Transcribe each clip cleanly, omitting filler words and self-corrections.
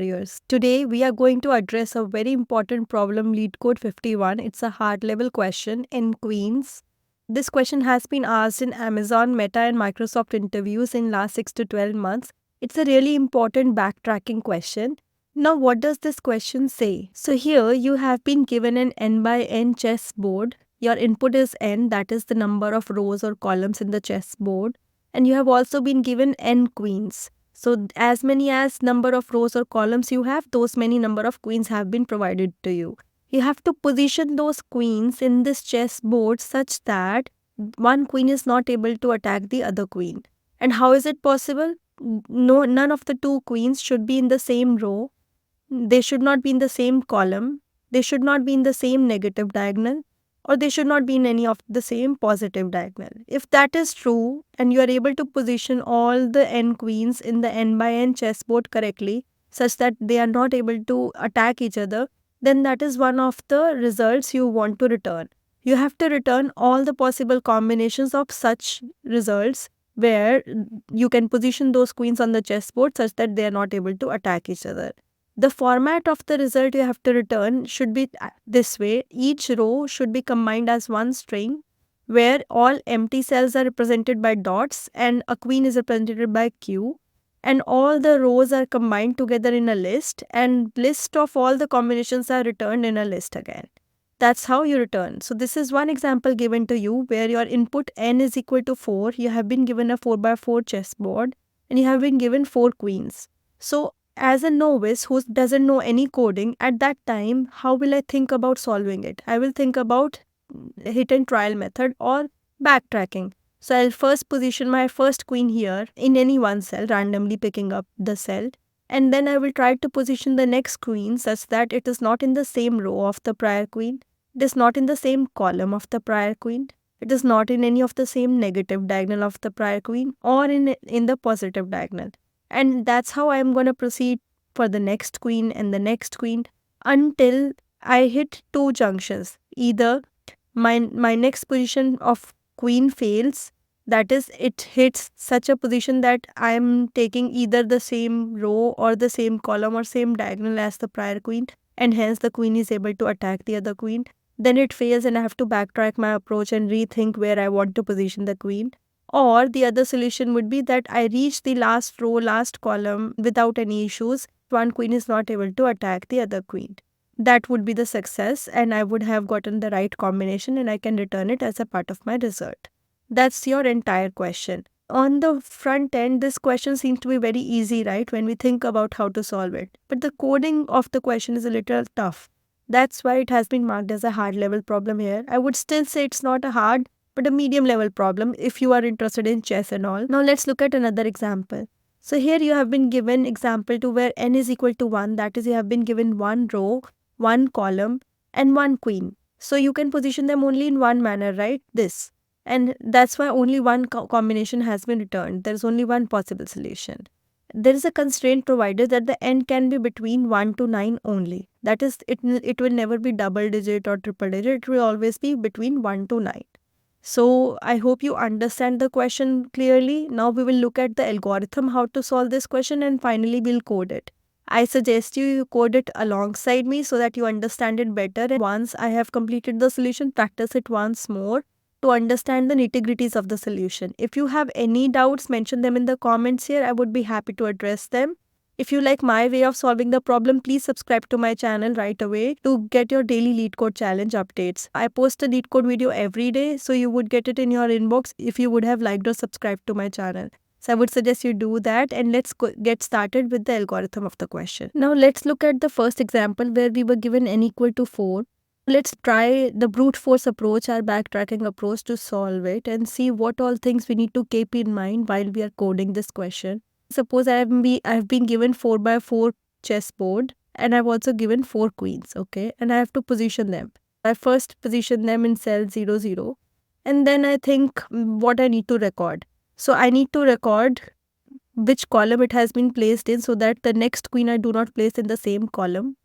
AccelerateAICareers. Today, we are going to address a very important problem, Leetcode51. It's a hard-level question in NQueens. This question has been asked in Amazon, Meta, and Microsoft interviews in last 6 to 12 months. It's a really important backtracking question. Now, what does this question say? So here, you have been given an n by n chessboard. Your input is n, that is the number of rows or columns in the chessboard. And you have also been given n queens. So as many as number of rows or columns you have, those many number of queens have been provided to you. You have to position those queens in this chessboard such that one queen is not able to attack the other queen. And how is it possible? No, none of the two queens should be in the same row. They should not be in the same column. They should not be in the same negative diagonal, or they should not be in any of the same positive diagonal. If that is true and you are able to position all the n queens in the n by n chessboard correctly such that they are not able to attack each other, then that is one of the results you want to return. You have to return all the possible combinations of such results where you can position those queens on the chessboard such that they are not able to attack each other. The format of the result you have to return should be this way. Each row should be combined as one string where all empty cells are represented by dots and a queen is represented by Q, and all the rows are combined together in a list, and list of all the combinations are returned in a list again. That's how you return. So this is one example given to you where your input n is equal to 4. You have been given a 4x4 chessboard and you have been given 4 queens. So as a novice who doesn't know any coding, at that time, how will I think about solving it? I will think about hit and trial method or backtracking. So I'll first position my first queen here in any one cell, randomly picking up the cell. And then I will try to position the next queen such that it is not in the same row of the prior queen. It is not in the same column of the prior queen. It is not in any of the same negative diagonal of the prior queen or in the positive diagonal. And that's how I'm going to proceed for the next queen and the next queen until I hit two junctions. Either my next position of queen fails, that is, it hits such a position that I'm taking either the same row or the same column or same diagonal as the prior queen, and hence the queen is able to attack the other queen. Then it fails and I have to backtrack my approach and rethink where I want to position the queen. Or the other solution would be that I reach the last row, last column without any issues. One queen is not able to attack the other queen. That would be the success, and I would have gotten the right combination and I can return it as a part of my result. That's your entire question. On the front end, this question seems to be very easy, right, when we think about how to solve it. But the coding of the question is a little tough. That's why it has been marked as a hard level problem here. I would still say it's not a hard, but a medium level problem if you are interested in chess and all. Now let's look at another example. So here you have been given example to where n is equal to 1. That is, you have been given one row, one column and one queen. So you can position them only in one manner, right? This. And that's why only one combination has been returned. There is only one possible solution. There is a constraint provided that the n can be between 1 to 9 only. That is, it will never be double digit or triple digit. It will always be between 1 to 9. So I hope you understand the question clearly. Now we will look at the algorithm, how to solve this question, and finally we'll code it. I suggest you code it alongside me so that you understand it better. And once I have completed the solution, practice it once more to understand the nitty-gritties of the solution. If you have any doubts, mention them in the comments here. I would be happy to address them. If you like my way of solving the problem, please subscribe to my channel right away to get your daily LeetCode challenge updates. I post a LeetCode video every day, so you would get it in your inbox if you would have liked or subscribed to my channel. So I would suggest you do that, and let's get started with the algorithm of the question. Now let's look at the first example where we were given n equal to 4. Let's try the brute force approach, our backtracking approach, to solve it and see what all things we need to keep in mind while we are coding this question. Suppose I have been given 4x4 chessboard and I've also given 4 queens, okay? And I have to position them. I first position them in cell 0, 0. And then I think what I need to record. So I need to record which column it has been placed in so that the next queen I do not place in the same column.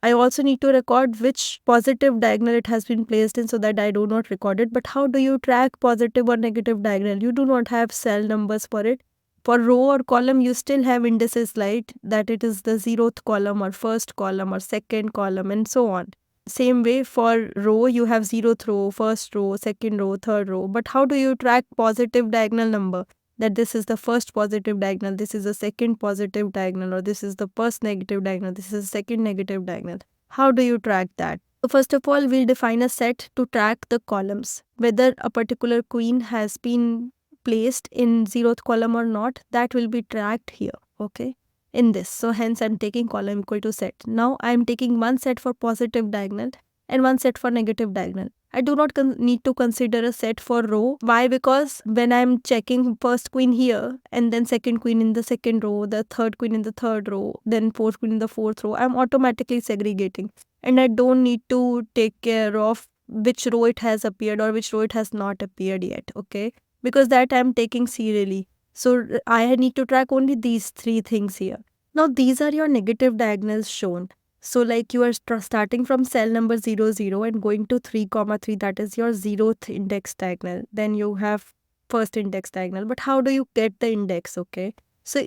I also need to record which positive diagonal it has been placed in so that I do not record it. But how do you track positive or negative diagonal? You do not have cell numbers for it. For row or column, you still have indices, right? That it is the 0th column or first column or second column and so on. Same way for row, you have 0th row, first row, second row, third row. But how do you track positive diagonal number? That this is the first positive diagonal, this is the second positive diagonal, or this is the first negative diagonal, this is the second negative diagonal. How do you track that? So first of all, we'll define a set to track the columns. Whether a particular queen has been placed in 0th column or not, that will be tracked here, okay, in this. So hence I'm taking column equal to set. Now I'm taking one set for positive diagonal and one set for negative diagonal. I do not need to consider a set for row. Why? Because when I'm checking first queen here and then second queen in the second row, the third queen in the third row, then fourth queen in the fourth row, I'm automatically segregating. And I don't need to take care of which row it has appeared or which row it has not appeared yet, okay? Because that I'm taking serially. So I need to track only these three things here. Now these are your negative diagonals shown. So like you are starting from cell number 00 and going to 3, 3, that is your 0th index diagonal. Then you have first index diagonal. But how do you get the index, okay? So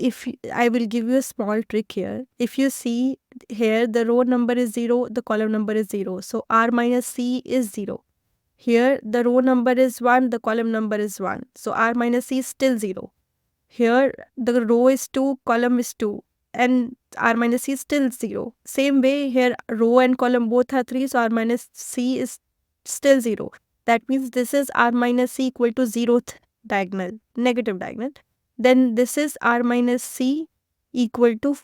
I will give you a small trick here. If you see here, the row number is 0, the column number is 0. So R minus C is 0. Here the row number is 1, the column number is 1. So R minus C is still 0. Here the row is 2, column is 2. And R minus C is still 0. Same way here row and column both are 3, so R minus C is still 0. That means this is R minus C equal to 0th diagonal, negative diagonal. Then this is R minus C equal to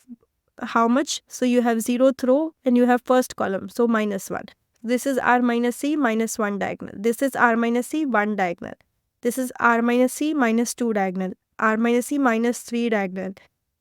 how much? So you have 0th row and you have first column, so minus 1. This is R minus C minus 1 diagonal. This is R minus C 1 diagonal. This is R minus C minus 2 diagonal. R minus C minus 3 diagonal.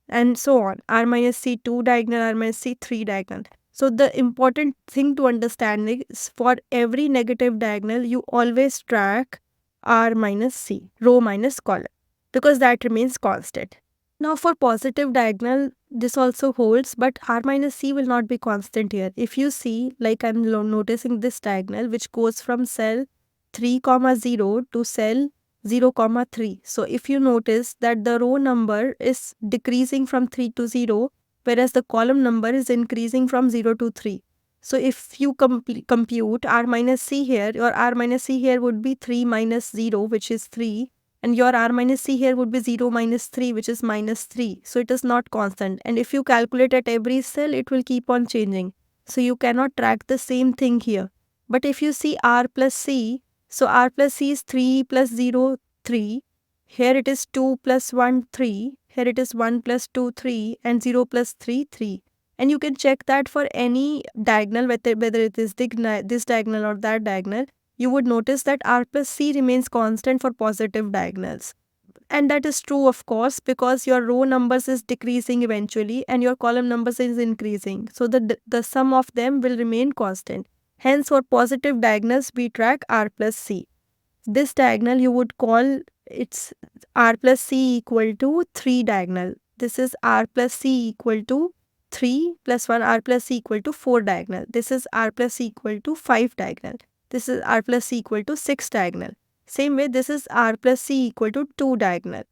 And so on. R minus C 2 diagonal, R minus C 3 diagonal. So the important thing to understand is for every negative diagonal, you always track R minus C, row minus column, because that remains constant. Now for positive diagonal, this also holds, but R minus C will not be constant here. If you see, like I'm noticing this diagonal, which goes from cell 3, 0 to cell 0, 3. So if you notice that the row number is decreasing from 3 to 0, whereas the column number is increasing from 0 to 3. So if you compute R minus C here, your R minus C here would be 3 minus 0, which is 3. And your R minus C here would be 0 minus 3, which is minus 3. So it is not constant. And if you calculate at every cell, it will keep on changing. So you cannot track the same thing here. But if you see R plus C, so R plus C is 3 plus 0, 3. Here it is 2 plus 1, 3. Here it is 1 plus 2, 3. And 0 plus 3, 3. And you can check that for any diagonal, whether it is this diagonal or that diagonal. You would notice that R plus C remains constant for positive diagonals. And that is true, of course, because your row numbers is decreasing eventually and your column numbers is increasing. So the sum of them will remain constant. Hence, for positive diagonals, we track R plus C. This diagonal you would call it's R plus C equal to 3 diagonal. This is R plus C equal to 3 plus 1, R plus C equal to 4 diagonal. This is R plus C equal to 5 diagonal. This is R plus C equal to 6 diagonal. Same way, this is R plus C equal to 2 diagonal.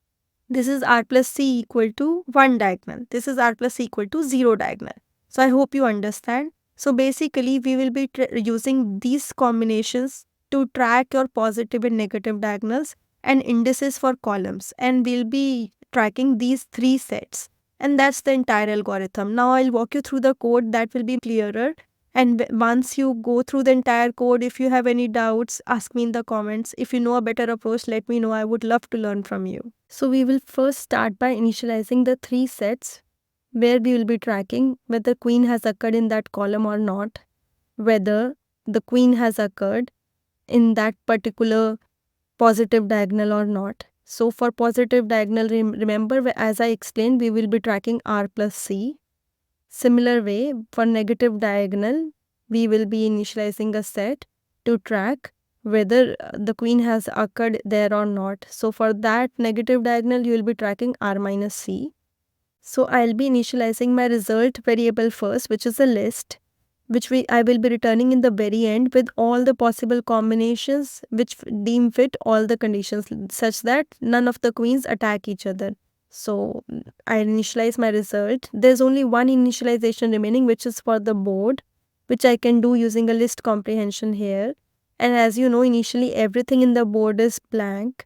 This is R plus C equal to 1 diagonal. This is R plus C equal to 0 diagonal. So I hope you understand. So basically, we will be using these combinations to track your positive and negative diagonals and indices for columns. And we'll be tracking these 3 sets. And that's the entire algorithm. Now I'll walk you through the code that will be clearer. And once you go through the entire code, if you have any doubts, ask me in the comments. If you know a better approach, let me know. I would love to learn from you. So we will first start by initializing the 3 sets where we will be tracking whether queen has occurred in that column or not, whether the queen has occurred in that particular positive diagonal or not. So for positive diagonal, remember as I explained, we will be tracking R plus C. Similar way, for negative diagonal, we will be initializing a set to track whether the queen has occurred there or not. So for that negative diagonal, you will be tracking R minus C. So I'll be initializing my result variable first, which is a list, which I will be returning in the very end with all the possible combinations which deem fit all the conditions such that none of the queens attack each other. So I initialize my result. There's only one initialization remaining, which is for the board, which I can do using a list comprehension here. And as you know, initially everything in the board is blank.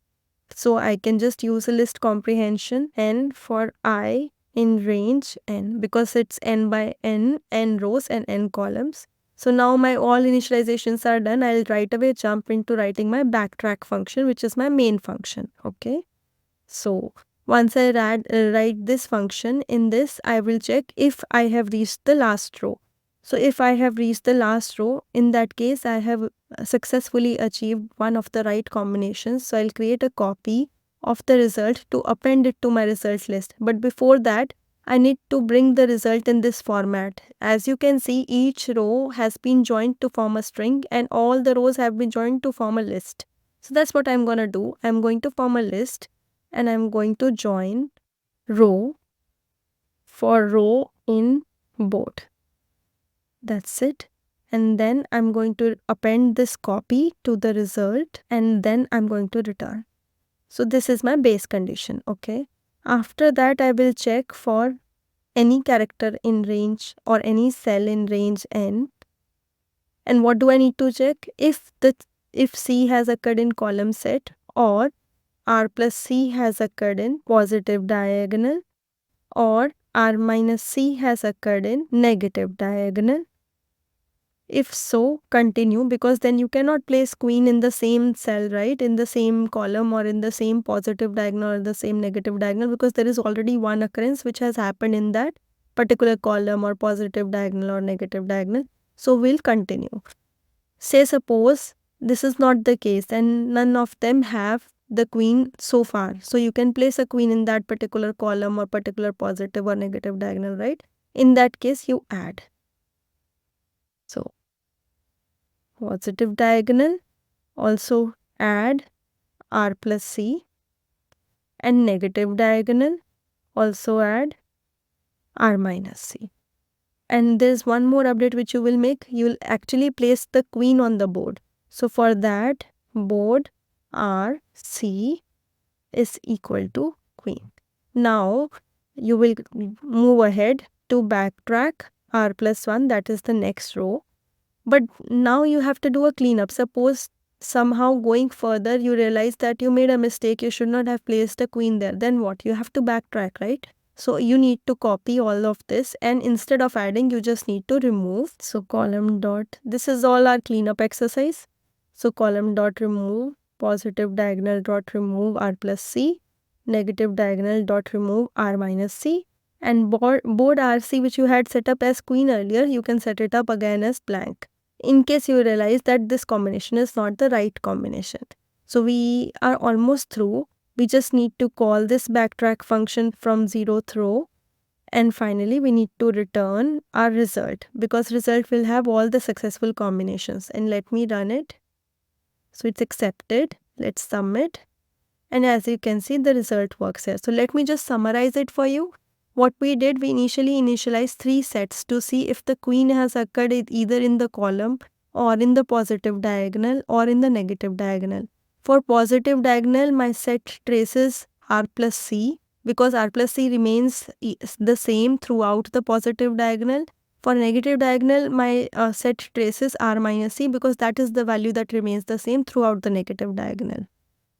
So I can just use a list comprehension n for I in range n, because it's n by n rows and n columns. So now my all initializations are done. I'll right away jump into writing my backtrack function, which is my main function. Okay. So once I write this function, in this I will check if I have reached the last row. So if I have reached the last row, in that case I have successfully achieved one of the right combinations. So I'll create a copy of the result to append it to my results list. But before that, I need to bring the result in this format. As you can see, each row has been joined to form a string and all the rows have been joined to form a list. So that's what I'm going to do. I'm going to form a list and I'm going to join row for row in board. That's it. And then I'm going to append this copy to the result and then I'm going to return. So this is my base condition. Okay. After that, I will check for any character in range or any cell in range n. And what do I need to check? If C has occurred in column set, or R plus C has occurred in positive diagonal, or R minus C has occurred in negative diagonal. If so, continue, because then you cannot place queen in the same cell, right? In the same column or in the same positive diagonal or the same negative diagonal, because there is already one occurrence which has happened in that particular column or positive diagonal or negative diagonal. So we'll continue. Say suppose this is not the case and none of them have the queen so far. So you can place a queen in that particular column or particular positive or negative diagonal, right? In that case, you add. So positive diagonal, also add R plus C, and negative diagonal, also add R minus C. And there's one more update which you will make. You will actually place the queen on the board. So for that, board R C is equal to queen. Now you will move ahead to backtrack R plus 1, that is the next row. But now you have to do a cleanup. Suppose somehow going further you realize that you made a mistake, you should not have placed a queen there. Then what? You have to backtrack, right? So you need to copy all of this, and instead of adding, you just need to remove. So column dot, this is all our cleanup exercise. So column dot remove, positive diagonal dot remove R plus C, negative diagonal dot remove R minus C, and board RC, which you had set up as queen earlier, you can set it up again as blank, in case you realize that this combination is not the right combination. So we are almost through. We just need to call this backtrack function from 0th row. And finally, we need to return our result, because result will have all the successful combinations. And let me run it. So it's accepted. Let's submit. And as you can see, the result works here. So let me just summarize it for you. What we did, we initially initialized 3 sets to see if the queen has occurred either in the column or in the positive diagonal or in the negative diagonal. For positive diagonal, my set traces R plus C, because R plus C remains the same throughout the positive diagonal. For negative diagonal, my set traces R minus C, because that is the value that remains the same throughout the negative diagonal.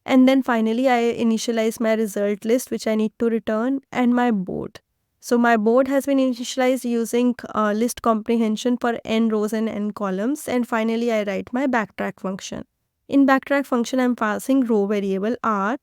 And then finally, I initialize my result list, which I need to return, and my board. So my board has been initialized using list comprehension for n rows and n columns. And finally, I write my backtrack function. In backtrack function, I'm passing row variable R,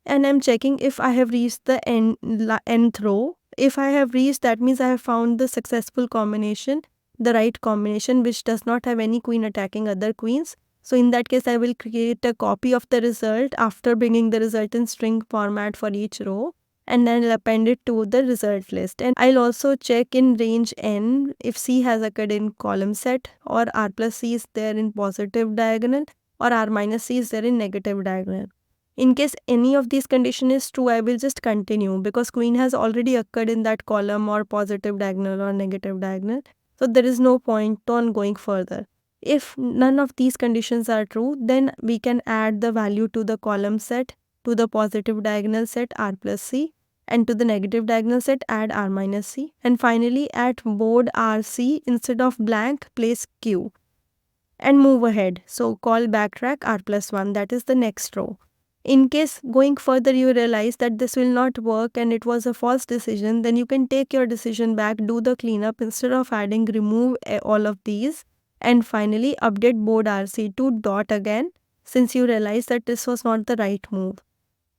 and I'm checking if I have reached the nth row. If I have reached, that means I have found the successful combination, the right combination, which does not have any queen attacking other queens. So in that case, I will create a copy of the result after bringing the result in string format for each row, and then I'll append it to the result list. And I'll also check in range n if C has occurred in column set, or R plus C is there in positive diagonal, or R minus C is there in negative diagonal. In case any of these condition is true, I will just continue, because queen has already occurred in that column or positive diagonal or negative diagonal. So there is no point on going further. If none of these conditions are true, then we can add the value to the column set, to the positive diagonal set R plus C, and to the negative diagonal set add r minus c, and finally at board rc instead of blank place q and move ahead. So call backtrack r plus 1, that is the next row. In case going further you realize that this will not work and it was a false decision, then you can take your decision back, do the cleanup, instead of adding remove all of these, and finally update board rc to dot again since you realize that this was not the right move.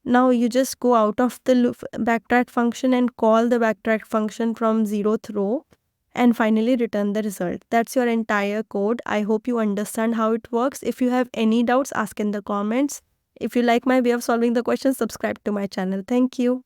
Now you just go out of the backtrack function and call the backtrack function from 0th row and finally return the result. That's your entire code. I hope you understand how it works. If you have any doubts, ask in the comments. If you like my way of solving the question, subscribe to my channel. Thank you.